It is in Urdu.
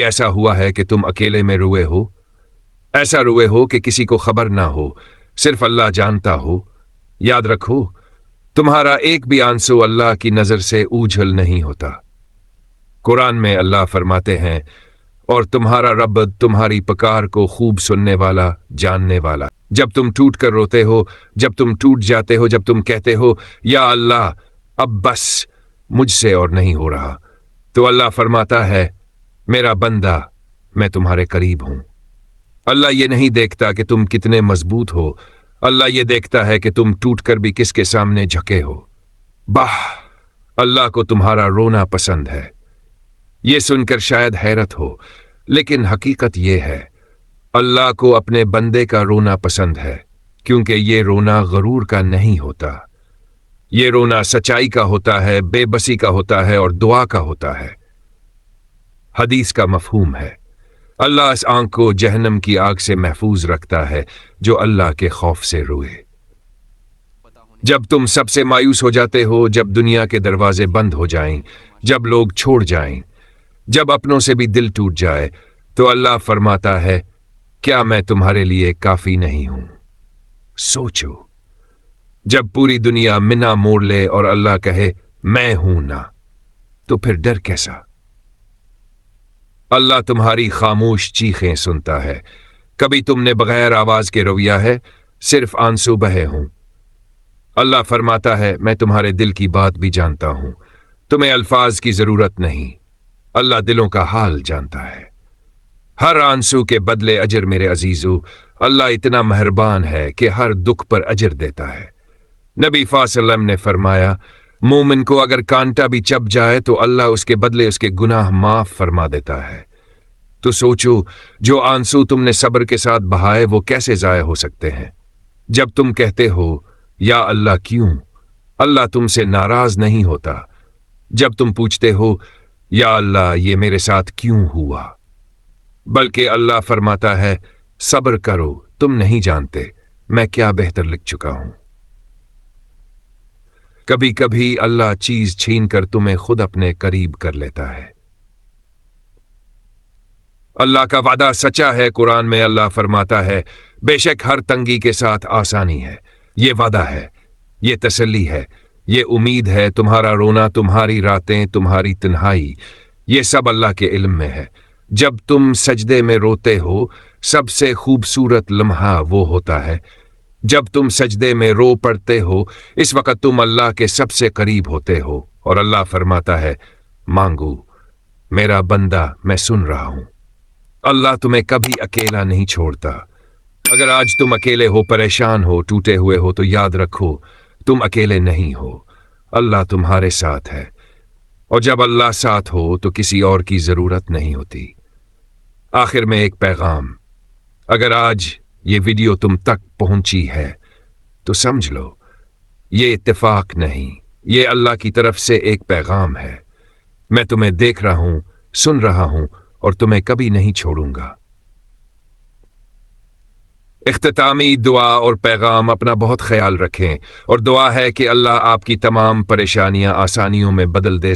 ایسا ہوا ہے کہ تم اکیلے میں روئے ہو، ایسا روئے ہو کہ کسی کو خبر نہ ہو، صرف اللہ جانتا ہو؟ یاد رکھو، تمہارا ایک بھی آنسو اللہ کی نظر سے اوجھل نہیں ہوتا۔ قرآن میں اللہ فرماتے ہیں، اور تمہارا رب تمہاری پکار کو خوب سننے والا، جاننے والا۔ جب تم ٹوٹ کر روتے ہو، جب تم ٹوٹ جاتے ہو، جب تم کہتے ہو یا اللہ اب بس مجھ سے اور نہیں ہو رہا، تو اللہ فرماتا ہے میرا بندہ میں تمہارے قریب ہوں۔ اللہ یہ نہیں دیکھتا کہ تم کتنے مضبوط ہو، اللہ یہ دیکھتا ہے کہ تم ٹوٹ کر بھی کس کے سامنے جھکے ہو۔ باہ، اللہ کو تمہارا رونا پسند ہے۔ یہ سن کر شاید حیرت ہو، لیکن حقیقت یہ ہے، اللہ کو اپنے بندے کا رونا پسند ہے، کیونکہ یہ رونا غرور کا نہیں ہوتا، یہ رونا سچائی کا ہوتا ہے، بے بسی کا ہوتا ہے اور دعا کا ہوتا ہے۔ حدیث کا مفہوم ہے، اللہ اس آنکھ کو جہنم کی آگ سے محفوظ رکھتا ہے جو اللہ کے خوف سے روئے۔ جب تم سب سے مایوس ہو جاتے ہو، جب دنیا کے دروازے بند ہو جائیں، جب لوگ چھوڑ جائیں، جب اپنوں سے بھی دل ٹوٹ جائے، تو اللہ فرماتا ہے کیا میں تمہارے لیے کافی نہیں ہوں؟ سوچو، جب پوری دنیا منا موڑ لے اور اللہ کہے میں ہوں نہ، تو پھر ڈر کیسا؟ اللہ تمہاری خاموش چیخیں سنتا ہے، کبھی تم نے بغیر آواز کے رویا ہے، صرف آنسو بہے ہوں۔ اللہ فرماتا ہے میں تمہارے دل کی بات بھی جانتا ہوں، تمہیں الفاظ کی ضرورت نہیں، اللہ دلوں کا حال جانتا ہے۔ ہر آنسو کے بدلے اجر میرے عزیزو، اللہ اتنا مہربان ہے کہ ہر دکھ پر اجر دیتا ہے۔ نبی صلی اللہ علیہ وسلم نے فرمایا مومن کو اگر کانٹا بھی چبھ جائے تو اللہ اس کے بدلے اس کے گناہ معاف فرما دیتا ہے۔ تو سوچو جو آنسو تم نے صبر کے ساتھ بہائے وہ کیسے ضائع ہو سکتے ہیں؟ جب تم کہتے ہو یا اللہ کیوں، اللہ تم سے ناراض نہیں ہوتا۔ جب تم پوچھتے ہو یا اللہ یہ میرے ساتھ کیوں ہوا، بلکہ اللہ فرماتا ہے صبر کرو، تم نہیں جانتے میں کیا بہتر لکھ چکا ہوں۔ کبھی کبھی اللہ چیز چھین کر تمہیں خود اپنے قریب کر لیتا ہے۔ اللہ کا وعدہ سچا ہے، قرآن میں اللہ فرماتا ہے بے شک ہر تنگی کے ساتھ آسانی ہے۔ یہ وعدہ ہے، یہ تسلی ہے، یہ امید ہے، تمہارا رونا، تمہاری راتیں، تمہاری تنہائی، یہ سب اللہ کے علم میں ہے۔ جب تم سجدے میں روتے ہو، سب سے خوبصورت لمحہ وہ ہوتا ہے جب تم سجدے میں رو پڑتے ہو، اس وقت تم اللہ کے سب سے قریب ہوتے ہو، اور اللہ فرماتا ہے مانگو میرا بندہ میں سن رہا ہوں۔ اللہ تمہیں کبھی اکیلا نہیں چھوڑتا۔ اگر آج تم اکیلے ہو، پریشان ہو، ٹوٹے ہوئے ہو، تو یاد رکھو تم اکیلے نہیں ہو، اللہ تمہارے ساتھ ہے، اور جب اللہ ساتھ ہو تو کسی اور کی ضرورت نہیں ہوتی۔ آخر میں ایک پیغام، اگر آج یہ ویڈیو تم تک پہنچی ہے تو سمجھ لو یہ اتفاق نہیں، یہ اللہ کی طرف سے ایک پیغام ہے۔ میں تمہیں دیکھ رہا ہوں، سن رہا ہوں، اور تمہیں کبھی نہیں چھوڑوں گا۔ اختتامی دعا اور پیغام، اپنا بہت خیال رکھیں، اور دعا ہے کہ اللہ آپ کی تمام پریشانیاں آسانیوں میں بدل دے۔